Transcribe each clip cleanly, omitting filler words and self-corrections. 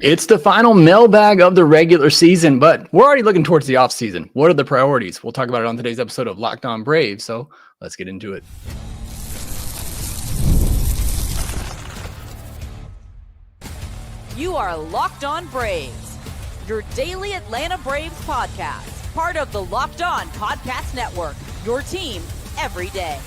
It's the final mailbag of the regular season, but we're already looking towards the offseason. What are the priorities? We'll talk about it on today's episode of Locked On Braves, so let's get into it. You are Locked On Braves, your daily Atlanta Braves podcast, part of the Locked On Podcast Network, your team every day.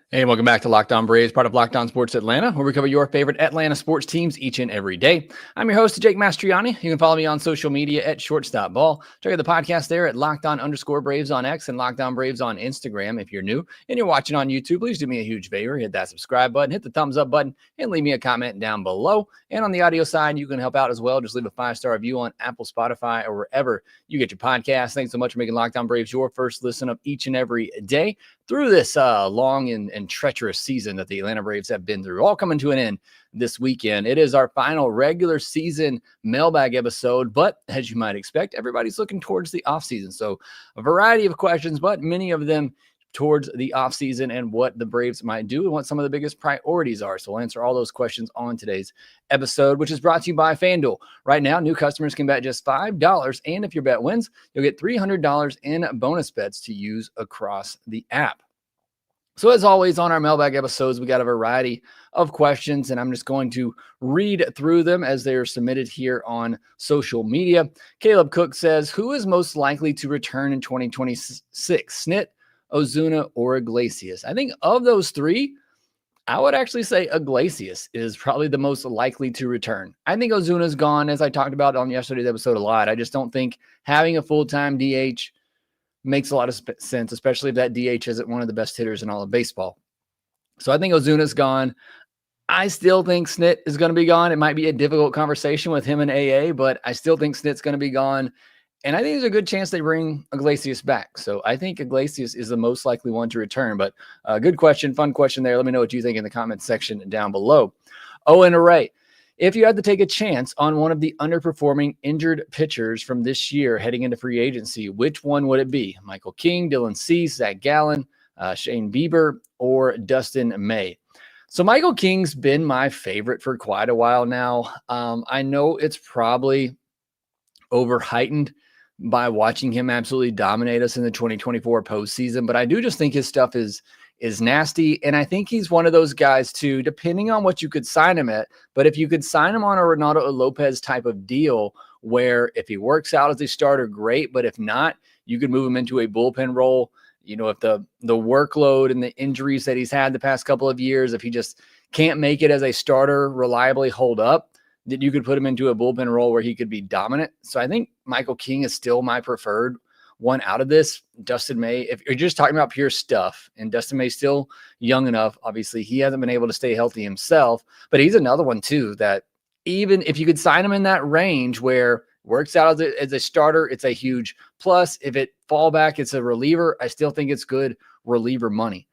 Hey, welcome back to Locked On Braves, part of Locked On Sports Atlanta, where we cover your favorite Atlanta sports teams each and every day. I'm your host, Jake Mastriani. You can follow me on social media at ShortstopBall. Check out the podcast there at LockedOn_Braves on X and Locked On Braves on Instagram. If you're new and you're watching on YouTube, please do me a huge favor. Hit that subscribe button, hit the thumbs up button, and leave me a comment down below. And on the audio side, you can help out as well. Just leave a 5-star review on Apple, Spotify, or wherever you get your podcasts. Thanks so much for making Locked On Braves your first listen of each and every day through this long and treacherous season that the Atlanta Braves have been through, all coming to an end this weekend. It is our final regular season mailbag episode, but as you might expect, everybody's looking towards the offseason. So a variety of questions, but many of them towards the offseason and what the Braves might do and what some of the biggest priorities are. So we'll answer all those questions on today's episode, which is brought to you by FanDuel. Right now, new customers can bet just $5, and if your bet wins, you'll get $300 in bonus bets to use across the app. So as always on our mailbag episodes, we got a variety of questions, and I'm just going to read through them as they are submitted here on social media. Caleb Cook says, who is most likely to return in 2026, Snit, Ozuna, or Iglesias? I think of those three, I would actually say Iglesias is probably the most likely to return. I think Ozuna's gone, as I talked about on yesterday's episode a lot. I just don't think having a full-time DH makes a lot of sense, especially if that DH isn't one of the best hitters in all of baseball. So I think Ozuna's gone. I still think Snit is going to be gone. It might be a difficult conversation with him and AA, but I still think Snit's going to be gone. And I think there's a good chance they bring Iglesias back. So I think Iglesias is the most likely one to return. But good question, fun question there. Let me know what you think in the comments section down below. Owen Array, if you had to take a chance on one of the underperforming injured pitchers from this year heading into free agency, which one would it be? Michael King, Dylan Cease, Zach Gallen, Shane Bieber, or Dustin May? So Michael King's been my favorite for quite a while now. I know it's probably overheightened by watching him absolutely dominate us in the 2024 postseason, but I do just think his stuff is nasty. And I think he's one of those guys too, depending on what you could sign him at. But if you could sign him on a Ronaldo Lopez type of deal, where if he works out as a starter, great. But if not, you could move him into a bullpen role. You know, if the workload and the injuries that he's had the past couple of years, if he just can't make it as a starter, reliably hold up, that you could put him into a bullpen role where he could be dominant. So I think Michael King is still my preferred one out of this. Dustin May, if you're just talking about pure stuff, and Dustin May's still young enough, obviously he hasn't been able to stay healthy himself, but he's another one too, that even if you could sign him in that range where works out as a starter, it's a huge plus. If it fallback, it's a reliever, I still think it's good reliever money.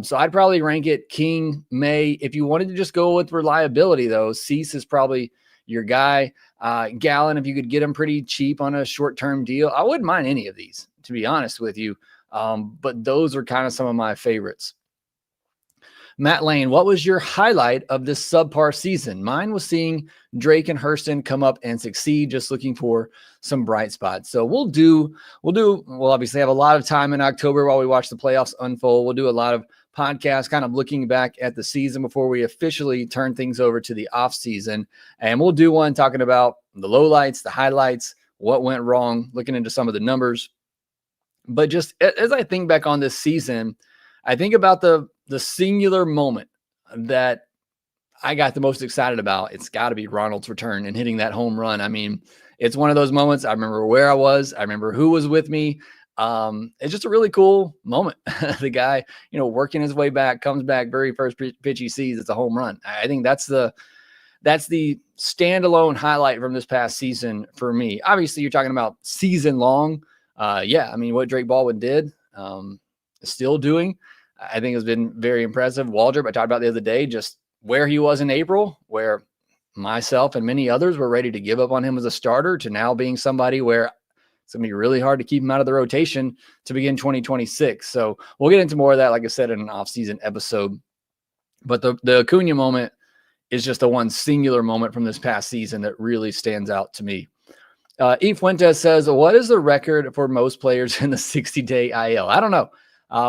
So I'd probably rank it King, May. If you wanted to just go with reliability though, Cease is probably your guy. Gallen, if you could get him pretty cheap on a short-term deal, I wouldn't mind any of these, to be honest with you. But those are kind of some of my favorites. Matt Lane, what was your highlight of this subpar season? Mine was seeing Drake and Hurston come up and succeed, just looking for some bright spots. So we'll obviously have a lot of time in October while we watch the playoffs unfold. We'll do a lot of podcasts kind of looking back at the season before we officially turn things over to the off season. And we'll do one talking about the lowlights, the highlights, what went wrong, looking into some of the numbers. But just as I think back on this season, I think about the singular moment that I got the most excited about. It's got to be Ronald's return and hitting that home run. I mean, it's one of those moments. I remember where I was. I remember who was with me. It's just a really cool moment. The guy, working his way back, comes back, very first pitch he sees, it's a home run. I think that's the standalone highlight from this past season for me. Obviously, you're talking about season long. I mean, what Drake Baldwin did, still doing, I think has been very impressive. Waldrop, I talked about the other day, just where he was in April, where myself and many others were ready to give up on him as a starter, to now being somebody where it's going to be really hard to keep him out of the rotation to begin 2026. So we'll get into more of that, like I said, in an off-season episode. But the Acuna moment is just the one singular moment from this past season that really stands out to me. E. Fuentes says, what is the record for most players in the 60-day IL? I don't know,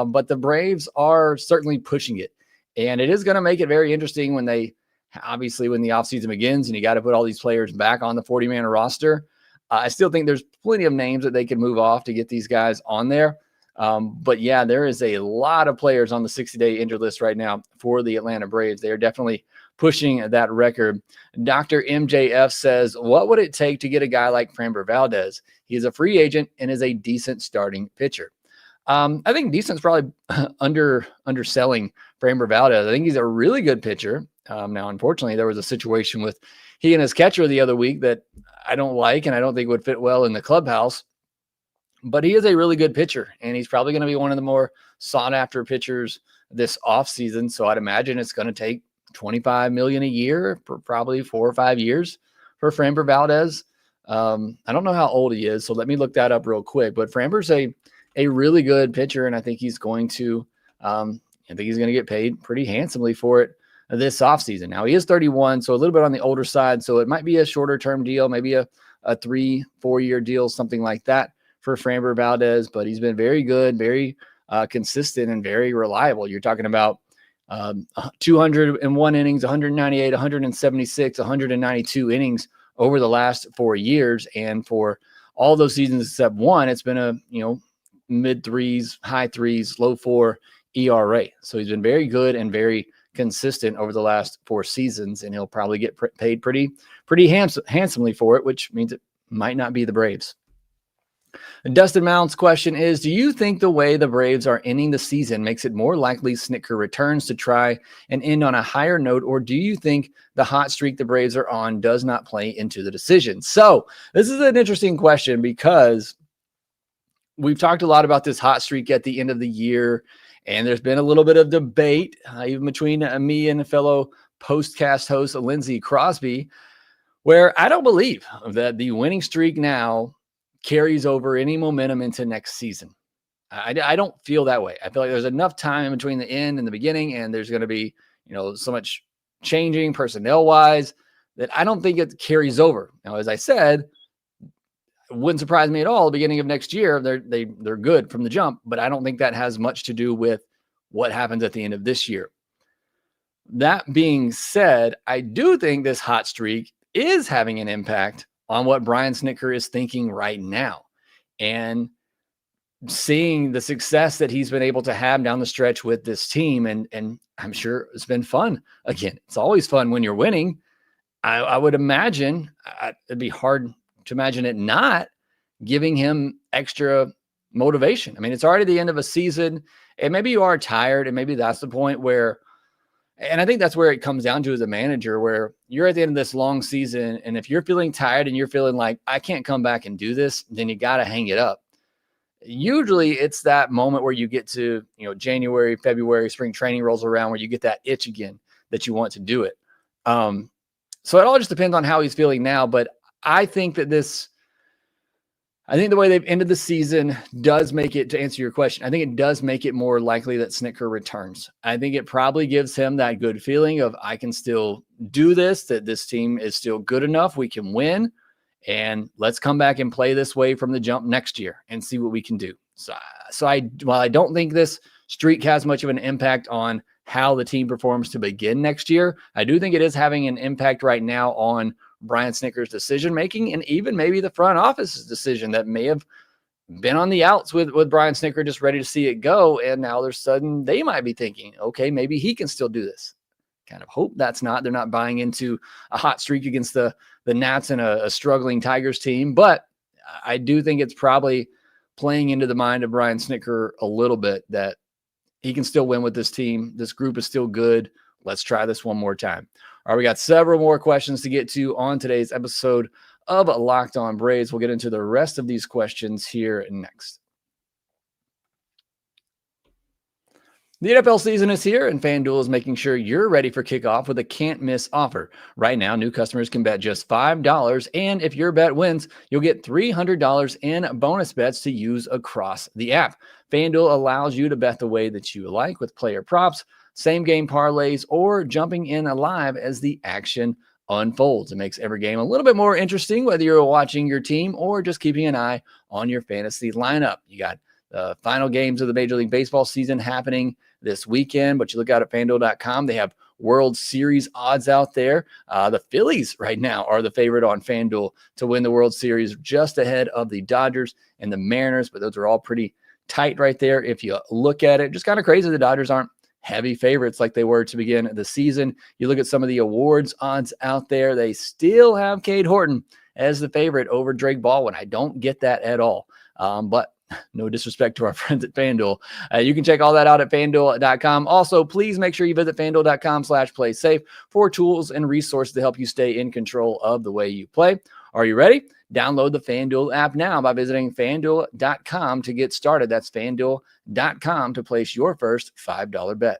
but the Braves are certainly pushing it. And it is going to make it very interesting when the offseason begins and you got to put all these players back on the 40-man roster. I still think there's plenty of names that they could move off to get these guys on there. But yeah, there is a lot of players on the 60-day injured list right now for the Atlanta Braves. They are definitely pushing that record. Dr. MJF says, what would it take to get a guy like Framber Valdez? He is a free agent and is a decent starting pitcher. I think decent's probably underselling Framber Valdez. I think he's a really good pitcher. Now, unfortunately, there was a situation with he and his catcher the other week that I don't like and I don't think would fit well in the clubhouse. But he is a really good pitcher, and he's probably going to be one of the more sought-after pitchers this offseason. So I'd imagine it's going to take $25 million a year for probably 4 or 5 years for Framber Valdez. I don't know how old he is, so let me look that up real quick. But Framber's a really good pitcher, and I think he's going to get paid pretty handsomely for it this offseason. Now, he is 31, so a little bit on the older side, so it might be a shorter-term deal, maybe a 3-4 year deal, something like that for Framber Valdez, but he's been very good, very consistent, and very reliable. You're talking about 201 innings, 198, 176, 192 innings over the last 4 years. And for all those seasons except one, it's been a, mid threes, high threes, low 4 ERA. So he's been very good and very consistent over the last 4 seasons, and he'll probably get paid pretty handsomely for it, which means it might not be the Braves. Dustin Mount's question is, do you think the way the Braves are ending the season makes it more likely Snitker returns to try and end on a higher note, or do you think the hot streak the Braves are on does not play into the decision? So this is an interesting question because we've talked a lot about this hot streak at the end of the year, and there's been a little bit of debate even between me and a fellow postcast host, Lindsey Crosby, where I don't believe that the winning streak now carries over any momentum into next season. I don't feel that way. I feel like there's enough time in between the end and the beginning, and there's going to be, so much changing personnel wise that I don't think it carries over. Now, as I said, it wouldn't surprise me at all. The beginning of next year, they're good from the jump, but I don't think that has much to do with what happens at the end of this year. That being said, I do think this hot streak is having an impact on what Brian Snitker is thinking right now, and seeing the success that he's been able to have down the stretch with this team. And I'm sure it's been fun. Again, it's always fun when you're winning. I would imagine it'd be hard to imagine it not giving him extra motivation. I mean, it's already the end of a season, and maybe you are tired, and maybe that's the point where, and I think that's where it comes down to as a manager, where you're at the end of this long season, and if you're feeling tired and you're feeling like, I can't come back and do this, then you got to hang it up. Usually it's that moment where you get to, January, February, spring training rolls around, where you get that itch again that you want to do it. So it all just depends on how he's feeling now. But I think that I think the way they've ended the season does make it, to answer your question, I think it does make it more likely that Snitker returns. I think it probably gives him that good feeling of, I can still do this, that this team is still good enough, we can win, and let's come back and play this way from the jump next year and see what we can do. So while I don't think this streak has much of an impact on how the team performs to begin next year, I do think it is having an impact right now on Brian Snitker's decision-making, and even maybe the front office's decision that may have been on the outs with Brian Snitker, just ready to see it go. And now they're sudden, they might be thinking, okay, maybe he can still do this. Kind of hope they're not buying into a hot streak against the Nats and a struggling Tigers team. But I do think it's probably playing into the mind of Brian Snitker a little bit that he can still win with this team. This group is still good. Let's try this one more time. All right, we got several more questions to get to on today's episode of Locked On Braves. We'll get into the rest of these questions here next. The NFL season is here, and FanDuel is making sure you're ready for kickoff with a can't-miss offer. Right now, new customers can bet just $5, and if your bet wins, you'll get $300 in bonus bets to use across the app. FanDuel allows you to bet the way that you like with player props, same-game parlays, or jumping in live as the action unfolds. It makes every game a little bit more interesting, whether you're watching your team or just keeping an eye on your fantasy lineup. You got the final games of the Major League Baseball season happening this weekend, but you look out at FanDuel.com, they have World Series odds out there. The Phillies right now are the favorite on FanDuel to win the World Series, just ahead of the Dodgers and the Mariners, but those are all pretty tight right there. If you look at it, just kind of crazy the Dodgers aren't heavy favorites like they were to begin the season. You look at some of the awards odds out there, they still have Cade Horton as the favorite over Drake Baldwin. I don't get that at all. But no disrespect to our friends at FanDuel. You can check all that out at FanDuel.com. Also, please make sure you visit FanDuel.com/playsafe for tools and resources to help you stay in control of the way you play. Are you ready? Download the FanDuel app now by visiting FanDuel.com to get started. That's FanDuel.com to place your first $5 bet.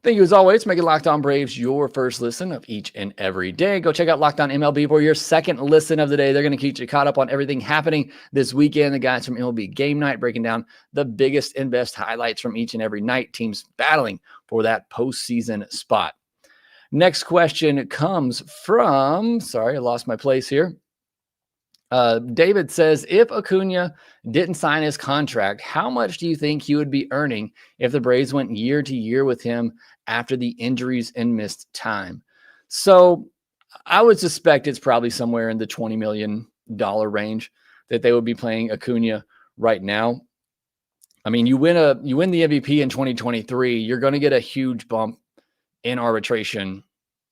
Thank you, as always, for making Locked On Braves your first listen of each and every day. Go check out Locked On MLB for your second listen of the day. They're going to keep you caught up on everything happening this weekend. The guys from MLB Game Night breaking down the biggest and best highlights from each and every night. Teams battling for that postseason spot. Next question comes from, sorry, I lost my place here. David says, if Acuna didn't sign his contract, how much do you think he would be earning if the Braves went year to year with him after the injuries and missed time? So I would suspect it's probably somewhere in the $20 million range that they would be playing Acuna right now. I mean, you win the MVP in 2023, you're going to get a huge bump in arbitration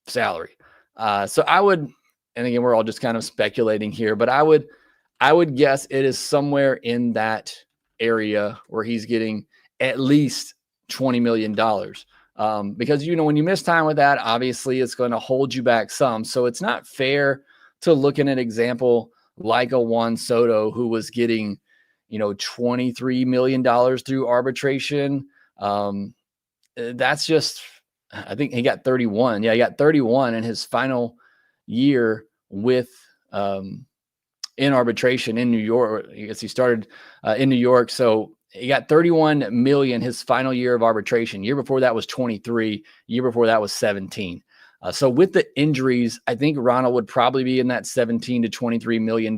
salary. So I would, and again, we're all just kind of speculating here, but I would guess it is somewhere in that area where he's getting at least $20 million. Because, when you miss time with that, obviously it's going to hold you back some. So it's not fair to look at an example like a Juan Soto who was getting, $23 million through arbitration. That's just, I think he got 31. Yeah, he got 31 in his final year with in arbitration in New York. I guess he started in New York. So he got 31 million his final year of arbitration. Year before that was 23. Year before that was 17. So with the injuries, I think Ronald would probably be in that 17 to $23 million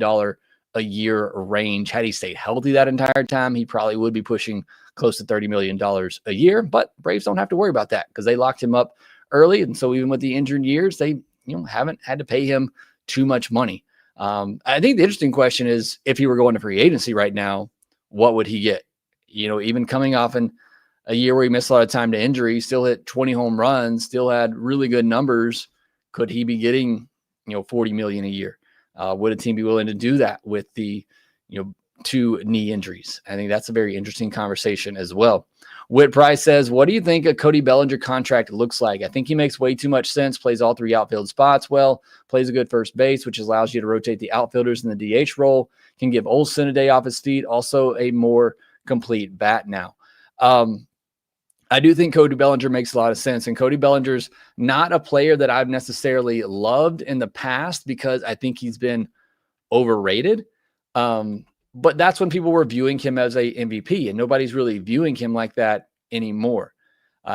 a year range. Had he stayed healthy that entire time, he probably would be pushing close to $30 million a year. But Braves don't have to worry about that because they locked him up early. And so even with the injured years, they haven't had to pay him too much money. I think the interesting question is, if he were going to free agency right now, what would he get? Even coming off in a year where he missed a lot of time to injury, still hit 20 home runs, still had really good numbers. Could he be getting, $40 million a year? Would a team be willing to do that with the, 2 knee injuries? I think that's a very interesting conversation as well. Whit Price says, what do you think a Cody Bellinger contract looks like? I think he makes way too much sense, plays all 3 outfield spots well, plays a good first base, which allows you to rotate the outfielders in the DH role, can give Olsen a day off his feet, also a more complete bat now. I do think Cody Bellinger makes a lot of sense, and Cody Bellinger's not a player that I've necessarily loved in the past because I think he's been overrated. But that's when people were viewing him as a MVP, and nobody's really viewing him like that anymore.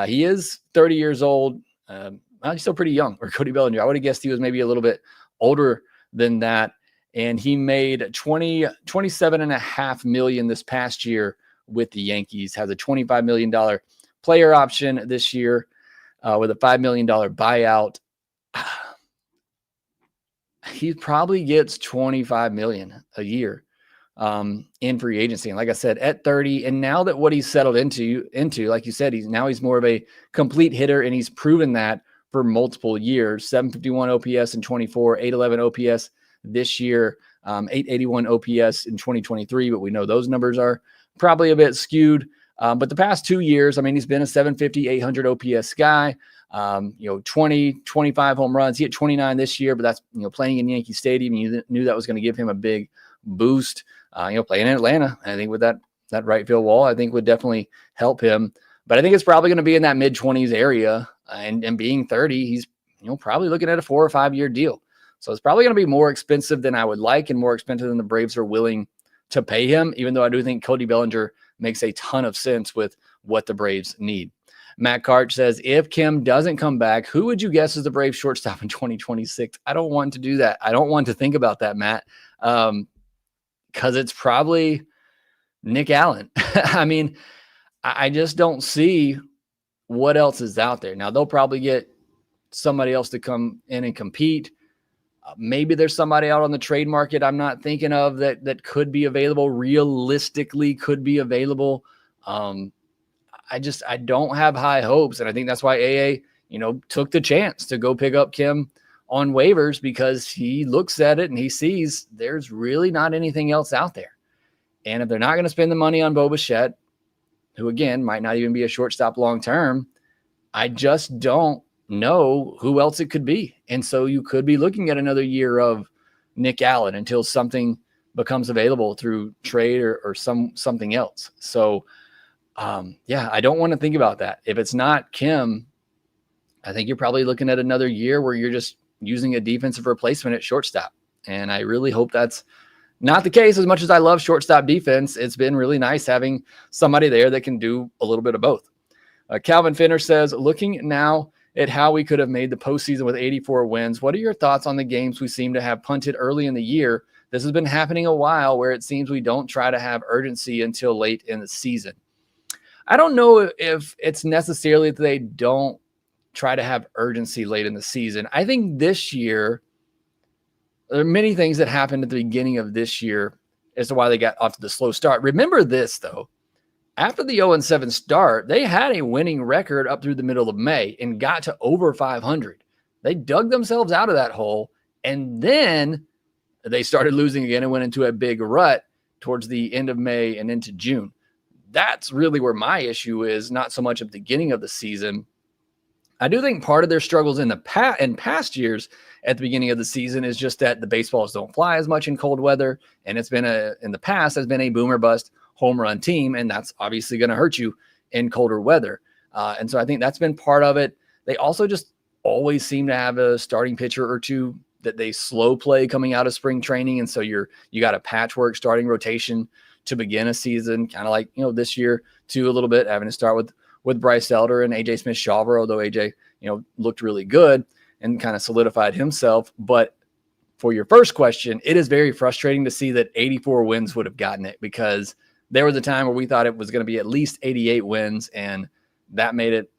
He is 30 years old. He's still pretty young, or Cody Bellinger. I would have guessed he was maybe a little bit older than that. And he made $27.5 million this past year with the Yankees, has a $25 million player option this year with a $5 million buyout. He probably gets $25 million a year in free agency. And like I said, at 30, and now that what he's settled into, like you said, he's more of a complete hitter, and he's proven that for multiple years. 751 OPS in 24, 811 OPS this year, 881 OPS in 2023, but we know those numbers are probably a bit skewed. But the past 2 years, he's been a 750, 800 OPS guy. 20, 25 home runs. He hit 29 this year, but that's, playing in Yankee Stadium. You knew that was going to give him a big boost. Playing in Atlanta, I think with that that right field wall, I think would definitely help him. But I think it's probably going to be in that mid-20s area. And being 30, he's probably looking at a 4 or 5 year deal. So it's probably going to be more expensive than I would like and more expensive than the Braves are willing to pay him, even though I do think Cody Bellinger makes a ton of sense with what the Braves need. Matt Cart says, if Kim doesn't come back, who would you guess is the Braves shortstop in 2026? I don't want to do that. I don't want to think about that, Matt, because it's probably Nick Allen. I mean, I just don't see what else is out there. Now, they'll probably get somebody else to come in and compete. Maybe there's somebody out on the trade market I'm not thinking of that could be available, realistically could be available. I don't have high hopes. And I think that's why AA, took the chance to go pick up Kim on waivers, because he looks at it and he sees there's really not anything else out there. And if they're not going to spend the money on Bo Bichette, who again might not even be a shortstop long-term, I just don't know who else it could be. And so you could be looking at another year of Nick Allen until something becomes available through trade or something else. So I don't want to think about that. If it's not Kim, I think you're probably looking at another year where you're just using a defensive replacement at shortstop. And I really hope that's not the case. As much as I love shortstop defense, it's been really nice having somebody there that can do a little bit of both. Calvin Finner says, looking now at how we could have made the postseason with 84 wins, what are your thoughts on the games we seem to have punted early in the year? This has been happening a while, where it seems we don't try to have urgency until late in the season. I don't know if it's necessarily that they don't try to have urgency late in the season. I think this year, there are many things that happened at the beginning of this year as to why they got off to the slow start. Remember this, though. After the 0-7 start, they had a winning record up through the middle of May and got to over 500. They dug themselves out of that hole, and then they started losing again and went into a big rut towards the end of May and into June. That's really where my issue is, not so much at the beginning of the season. I do think part of their struggles in past years at the beginning of the season is just that the baseballs don't fly as much in cold weather, and it's been in the past has been a boomer bust home run team, and that's obviously going to hurt you in colder weather. And so I think that's been part of it. They also just always seem to have a starting pitcher or two that they slow play coming out of spring training, and so you got a patchwork starting rotation to begin a season, kind of like this year too, a little bit, having to start with Bryce Elder and AJ Smith-Shawver, although AJ looked really good and kind of solidified himself. But for your first question, it is very frustrating to see that 84 wins would have gotten it, because there was a time where we thought it was going to be at least 88 wins, and that made it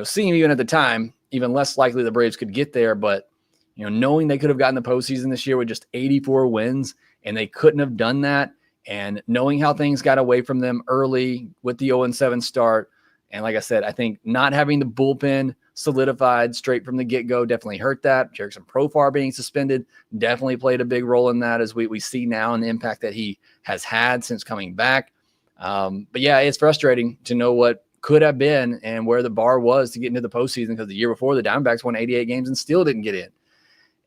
seem, even at the time, even less likely the Braves could get there. But knowing they could have gotten the postseason this year with just 84 wins and they couldn't have done that, and knowing how things got away from them early with the 0-7 start. And like I said, I think not having the bullpen solidified straight from the get-go definitely hurt that. Jerickson Profar being suspended definitely played a big role in that, as we see now, and the impact that he has had since coming back. But yeah, it's frustrating to know what could have been and where the bar was to get into the postseason, because the year before the Diamondbacks won 88 games and still didn't get in.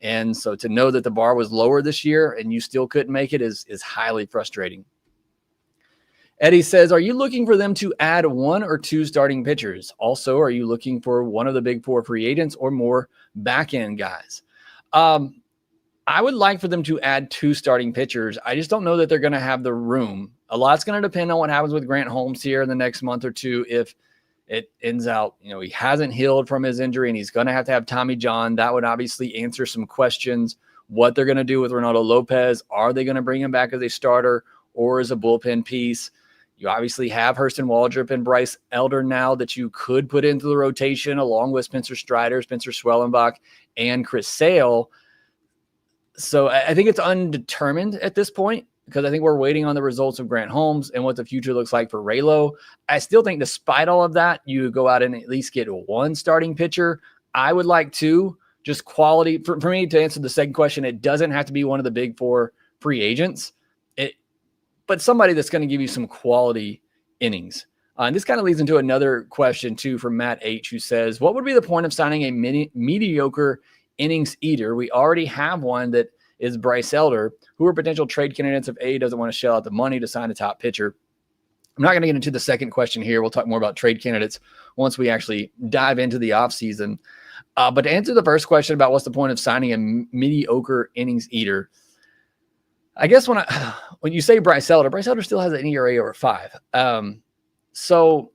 And so to know that the bar was lower this year and you still couldn't make it is highly frustrating. Eddie says, are you looking for them to add 1 or 2 starting pitchers? Also, are you looking for one of the big 4 free agents or more back-end guys? I would like for them to add 2 starting pitchers. I just don't know that they're going to have the room. A lot's going to depend on what happens with Grant Holmes here in the next month or two. If it ends out, he hasn't healed from his injury and he's going to have Tommy John, that would obviously answer some questions. What they're going to do with Ronaldo Lopez. Are they going to bring him back as a starter or as a bullpen piece? You obviously have Hurston Waldrop and Bryce Elder now that you could put into the rotation along with Spencer Strider, Spencer Schwellenbach, and Chris Sale. So I think it's undetermined at this point, because I think we're waiting on the results of Grant Holmes and what the future looks like for Raylo. I still think despite all of that, you go out and at least get 1 starting pitcher. I would like 2, just quality. For me to answer the second question, it doesn't have to be one of the big 4 free agents, but somebody that's going to give you some quality innings. And this kind of leads into another question too from Matt H, who says, what would be the point of signing a mediocre innings eater? We already have one that is Bryce Elder. Who are potential trade candidates if A doesn't want to shell out the money to sign a top pitcher? I'm not going to get into the second question here. We'll talk more about trade candidates once we actually dive into the offseason. But to answer the first question about what's the point of signing a mediocre innings eater, I guess when you say Bryce Elder still has an ERA over 5. So,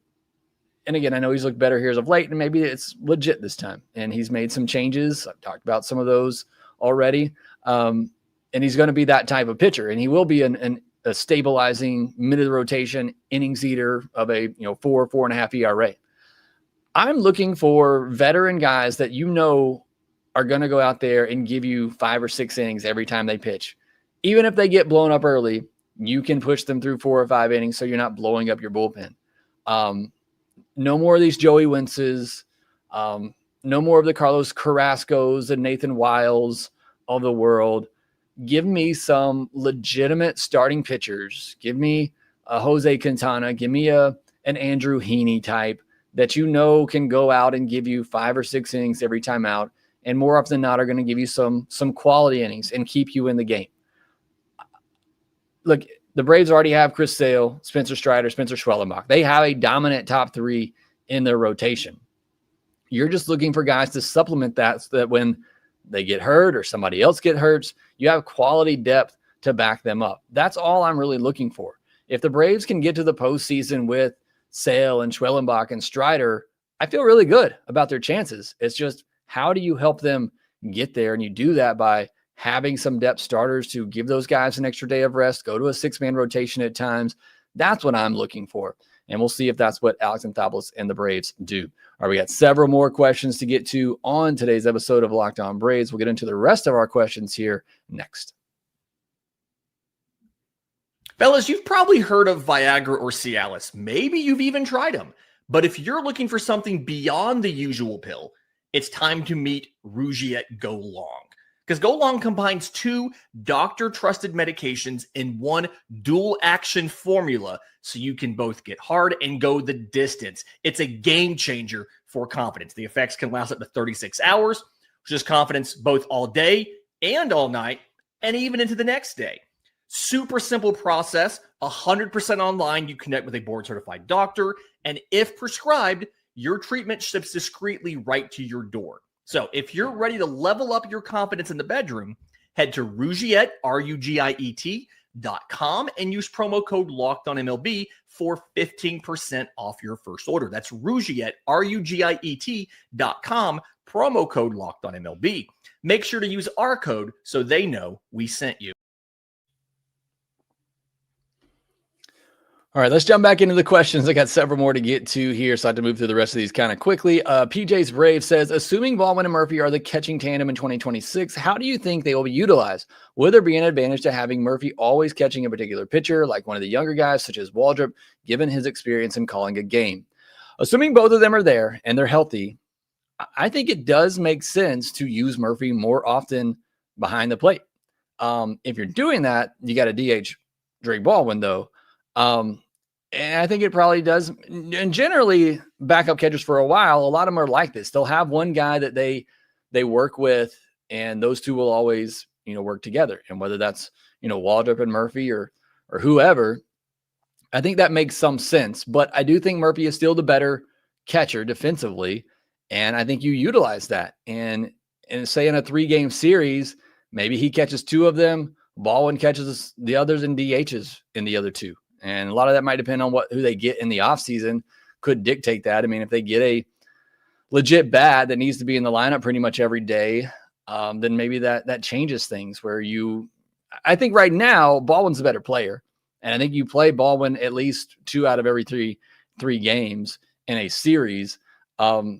and again, I know he's looked better here as of late, and maybe it's legit this time. And he's made some changes. I've talked about some of those already. And he's going to be that type of pitcher, and he will be a stabilizing mid of the rotation innings eater of a 4.5 ERA. I'm looking for veteran guys that are going to go out there and give you 5 or 6 innings every time they pitch. Even if they get blown up early, you can push them through 4 or 5 innings so you're not blowing up your bullpen. No more of these Joey Wentzes. No more of the Carlos Carrascos and Nathan Wiles of the world. Give me some legitimate starting pitchers. Give me a Jose Quintana. Give me an Andrew Heaney type that can go out and give you 5 or 6 innings every time out, and more often than not are going to give you some quality innings and keep you in the game. Look, the Braves already have Chris Sale, Spencer Strider, Spencer Schwellenbach. They have a dominant top 3 in their rotation. You're just looking for guys to supplement that so that when they get hurt or somebody else get hurt, you have quality depth to back them up. That's all I'm really looking for. If the Braves can get to the postseason with Sale and Schwellenbach and Strider, I feel really good about their chances. It's just, how do you help them get there? And you do that by having some depth starters to give those guys an extra day of rest, go to a 6-man rotation at times. That's what I'm looking for. And we'll see if that's what Alex Anthopoulos and the Braves do. All right, we got several more questions to get to on today's episode of Locked On Braves. We'll get into the rest of our questions here next. Fellas, you've probably heard of Viagra or Cialis. Maybe you've even tried them. But if you're looking for something beyond the usual pill, it's time to meet Rugiet Go Long. Because Go Long combines 2 doctor-trusted medications in one dual-action formula, so you can both get hard and go the distance. It's a game changer for confidence. The effects can last up to 36 hours, which is confidence both all day and all night, and even into the next day. Super simple process, 100% online. You connect with a board-certified doctor, and if prescribed, your treatment ships discreetly right to your door. So if you're ready to level up your confidence in the bedroom, head to Rugiet, RUGIET.com, and use promo code LOCKEDONMLB for 15% off your first order. That's Rugiet, RUGIET.com, promo code LOCKEDONMLB. Make sure to use our code so they know we sent you. All right, let's jump back into the questions. I got several more to get to here, so I have to move through the rest of these kind of quickly. PJ's Brave says, assuming Baldwin and Murphy are the catching tandem in 2026, how do you think they will be utilized? Will there be an advantage to having Murphy always catching a particular pitcher, like one of the younger guys, such as Waldrop, given his experience in calling a game? Assuming both of them are there and they're healthy, I think it does make sense to use Murphy more often behind the plate. If you're doing that, you got to DH Drake Baldwin, though. And I think it probably does. And generally, backup catchers for a while, a lot of them are like this. They'll have one guy that they work with, and those two will always, work together. And whether that's, Waldrop and Murphy or whoever, I think that makes some sense. But I do think Murphy is still the better catcher defensively, and I think you utilize that. And say in a 3-game series, maybe he catches 2 of them, Baldwin catches the others, and DHs in the other 2. And a lot of that might depend on who they get in the offseason, could dictate that. I mean, if they get a legit bat that needs to be in the lineup pretty much every day, then maybe that changes things I think right now, Baldwin's a better player. And I think you play Baldwin at least 2 out of every three games in a series. But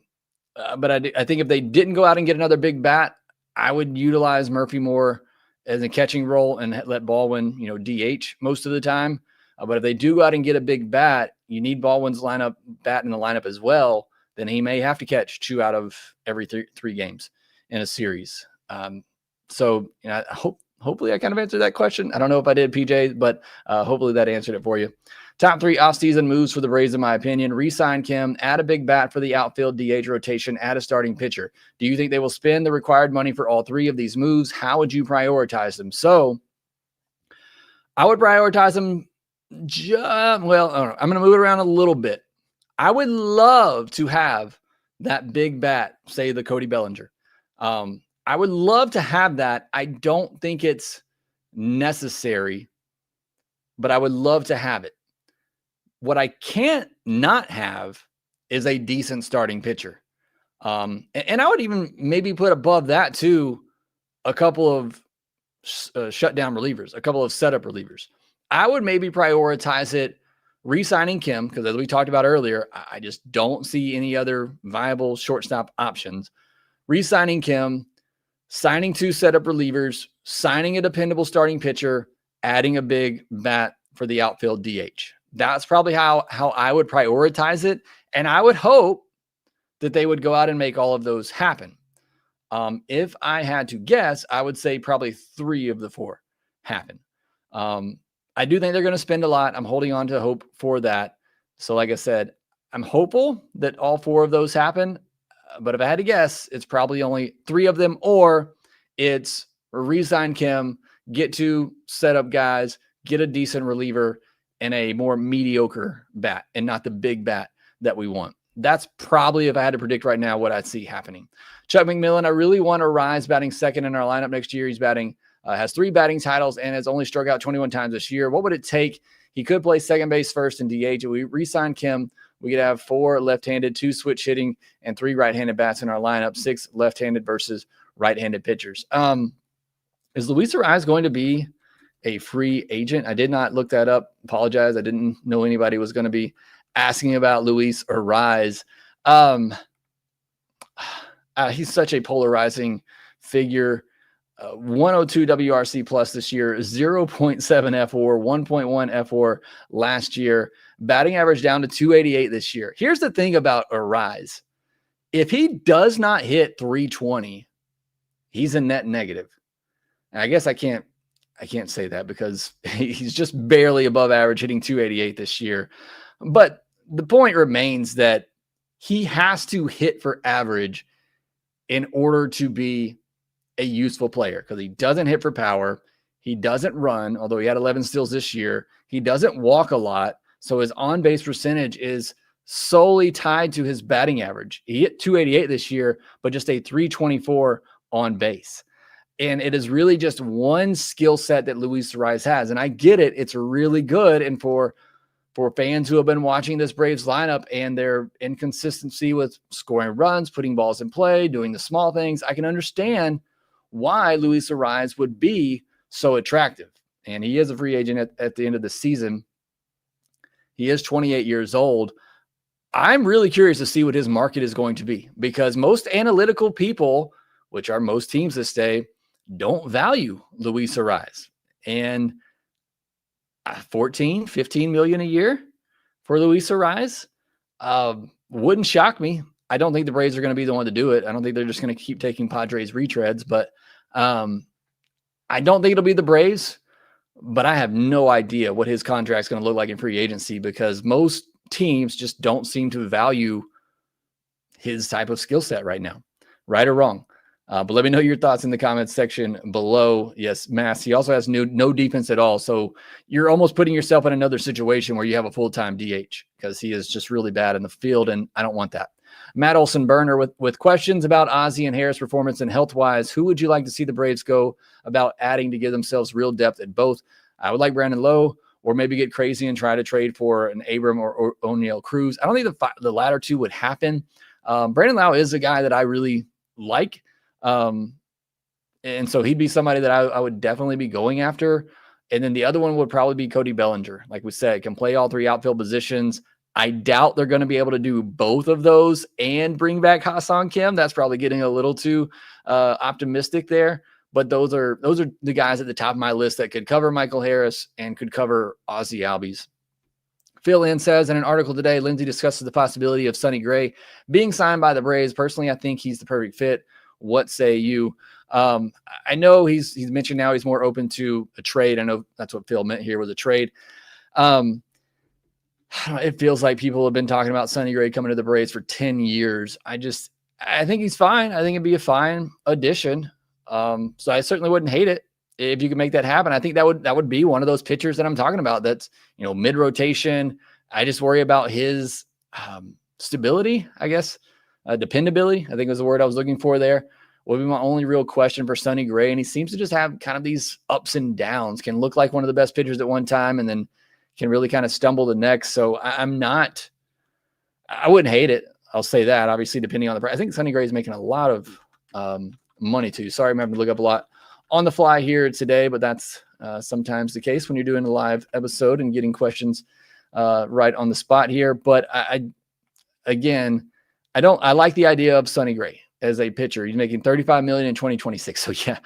I think if they didn't go out and get another big bat, I would utilize Murphy more as a catching role and let Baldwin, DH most of the time. But if they do go out and get a big bat, you need Baldwin's bat in the lineup as well. Then he may have to catch 2 out of every three games in a series. Hopefully I kind of answered that question. I don't know if I did, PJ, but hopefully that answered it for you. Top 3 offseason moves for the Braves, in my opinion. Re-sign Kim, add a big bat for the outfield DH rotation, add a starting pitcher. Do you think they will spend the required money for all 3 of these moves? How would you prioritize them? So I would prioritize them Well, I don't know. I'm going to move it around a little bit. I would love to have that big bat, say the Cody Bellinger. I would love to have that. I don't think it's necessary, but I would love to have it. What I can't not have is a decent starting pitcher. And I would even maybe put above that too a couple of shutdown relievers, a couple of setup relievers. I would maybe prioritize it re-signing Kim, because as we talked about earlier, I just don't see any other viable shortstop options. Re-signing Kim, signing 2 setup relievers, signing a dependable starting pitcher, adding a big bat for the outfield DH. That's probably how I would prioritize it. And I would hope that they would go out and make all of those happen. If I had to guess, I would say probably 3 of the 4 happen. I do think they're going to spend a lot. I'm holding on to hope for that. So like I said, I'm hopeful that all 4 of those happen. But if I had to guess, it's probably only 3 of them, or it's re-sign Kim, get 2 setup guys, get a decent reliever, and a more mediocre bat, and not the big bat that we want. That's probably, if I had to predict right now, what I'd see happening. Chuck McMillan, I really want to rise batting second in our lineup next year. He's has 3 batting titles and has only struck out 21 times this year. What would it take? He could play second base first and DH. If we re-sign Kim, we could have 4 left-handed, 2 switch hitting, and 3 right-handed bats in our lineup, 6 left-handed versus right-handed pitchers. Is Luis Arraez going to be a free agent? I did not look that up. Apologize. I didn't know anybody was going to be asking about Luis Arraez. He's such a polarizing figure. 102 WRC plus this year, 0.7 F4, 1.1 F4 last year, batting average down to 288 this year. Here's the thing about Arraez. If he does not hit 320, he's a net negative. And I guess I can't say that because he's just barely above average, hitting 288 this year. But the point remains that he has to hit for average in order to be a useful player, because he doesn't hit for power. He doesn't run, although he had 11 steals this year. He doesn't walk a lot. So his on-base percentage is solely tied to his batting average. He hit 288 this year, but just a 324 on base. And it is really just one skill set that Luis Arraez has. And I get it. It's really good. And for fans who have been watching this Braves lineup and their inconsistency with scoring runs, putting balls in play, doing the small things, I can understand why Luis Arraez would be so attractive. And he is a free agent at the end of the season. He is 28 years old. I'm really curious to see what his market is going to be, because most analytical people, which are most teams this day, don't value Luis Arraez. And 14, 15 million a year for Luis Arraez wouldn't shock me. I don't think the Braves are going to be the one to do it. I don't think they're just going to keep taking Padres retreads, but I don't think it'll be the Braves, but I have no idea what his contract's going to look like in free agency, because most teams just don't seem to value his type of skill set right now, right or wrong. But let me know your thoughts in the comments section below. Yes, Mass. He also has no defense at all. So you're almost putting yourself in another situation where you have a full-time DH, because he is just really bad in the field, and I don't want that. Matt Olson Burner with questions about Ozzie and Harris' performance and health-wise. Who would you like to see the Braves go about adding to give themselves real depth at both? I would like Brandon Lowe, or maybe get crazy and try to trade for an Abram or O'Neal Cruz. I don't think the latter two would happen. Brandon Lowe is a guy that I really like. And so he'd be somebody that I would definitely be going after. And then the other one would probably be Cody Bellinger. Like we said, can play all 3 outfield positions. I doubt they're going to be able to do both of those and bring back Ha-Seong Kim. That's probably getting a little too optimistic there. But those are the guys at the top of my list that could cover Michael Harris and could cover Ozzie Albies. Phil N says, in an article today, Lindsay discusses the possibility of Sonny Gray being signed by the Braves. Personally, I think he's the perfect fit. What say you? I know he's mentioned now he's more open to a trade. I know that's what Phil meant here with a trade. It feels like people have been talking about Sonny Gray coming to the Braves for 10 years. I think he's fine. I think it'd be a fine addition. So I certainly wouldn't hate it. if you can make that happen, I think that would be one of those pitchers that I'm talking about. That's, mid rotation. I just worry about his stability, I guess, dependability. I think was the word I was looking for there. Would be my only real question for Sonny Gray. And he seems to just have kind of these ups and downs, can look like one of the best pitchers at one time and then can really kind of stumble the next. So I wouldn't hate it. I'll say that, obviously, depending on the price. I think Sonny Gray is making a lot of money too. Sorry, I'm having to look up a lot on the fly here today, but that's sometimes the case when you're doing a live episode and getting questions right on the spot here. But I like the idea of Sonny Gray as a pitcher. He's making $35 million in 2026. So yeah,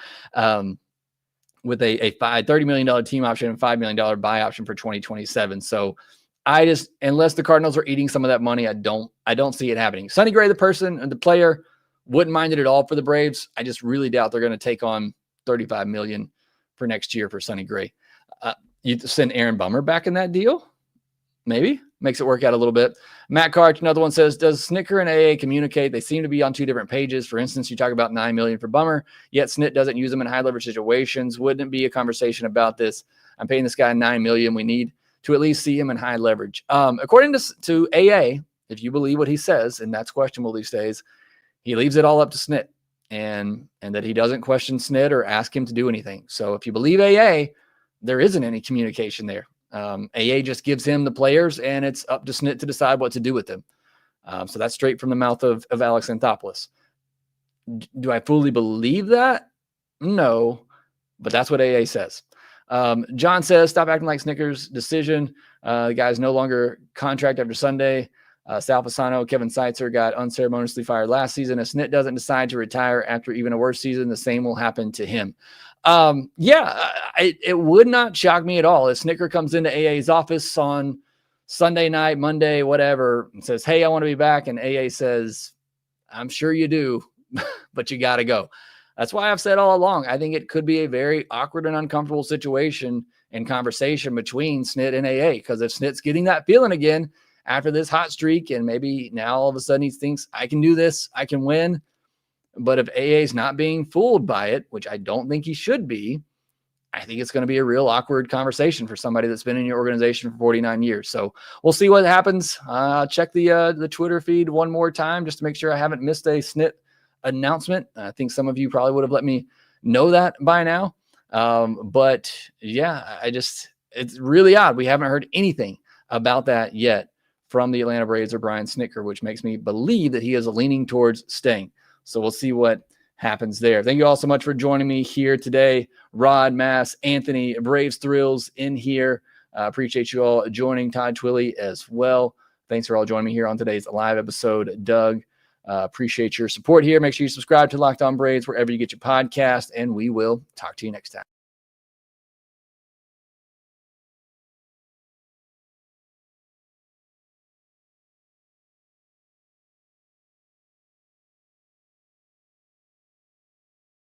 with a $30 million team option and $5 million buy option for 2027. So unless the Cardinals are eating some of that money, I don't see it happening. Sonny Gray, the person and the player, wouldn't mind it at all for the Braves. I just really doubt they're going to take on $35 million for next year for Sonny Gray. You send Aaron Bummer back in that deal? Maybe. Makes it work out a little bit. Matt Karch, another one, says, does Snitker and AA communicate? They seem to be on two different pages. For instance, you talk about $9 million for Bummer, yet Snit doesn't use them in high leverage situations. Wouldn't it be a conversation about this? I'm paying this guy $9 million. We need to at least see him in high leverage. According to AA, if you believe what he says, and that's questionable these days, he leaves it all up to Snit and that he doesn't question Snit or ask him to do anything. So if you believe AA, there isn't any communication there. AA just gives him the players, and it's up to Snit to decide what to do with them. So that's straight from the mouth of Alex Anthopoulos. Do I fully believe that? No, but that's what AA says. John says, stop acting like Snicker's decision. The guy's no longer contract after Sunday. Sal Fasano, Kevin Seitzer got unceremoniously fired last season. If Snit doesn't decide to retire after even a worse season, the same will happen to him. It would not shock me at all if Snicker comes into AA's office on Sunday night, Monday, whatever, and says, hey, I want to be back. And AA says, I'm sure you do, but you got to go. That's why I've said all along, I think it could be a very awkward and uncomfortable situation and conversation between Snit and AA, because if Snit's getting that feeling again after this hot streak, and maybe now all of a sudden he thinks, I can do this, I can win. But if AA is not being fooled by it, which I don't think he should be, I think it's going to be a real awkward conversation for somebody that's been in your organization for 49 years. So we'll see what happens. Check the Twitter feed one more time just to make sure I haven't missed a Snit announcement. I think some of you probably would have let me know that by now. But yeah, it's really odd. We haven't heard anything about that yet from the Atlanta Braves or Brian Snitker, which makes me believe that he is leaning towards staying. So we'll see what happens there. Thank you all so much for joining me here today. Rod, Mass, Anthony, Braves Thrills in here. Appreciate you all joining. Todd Twilley as well. Thanks for all joining me here on today's live episode. Doug, appreciate your support here. Make sure you subscribe to Locked On Braves wherever you get your podcast, and we will talk to you next time.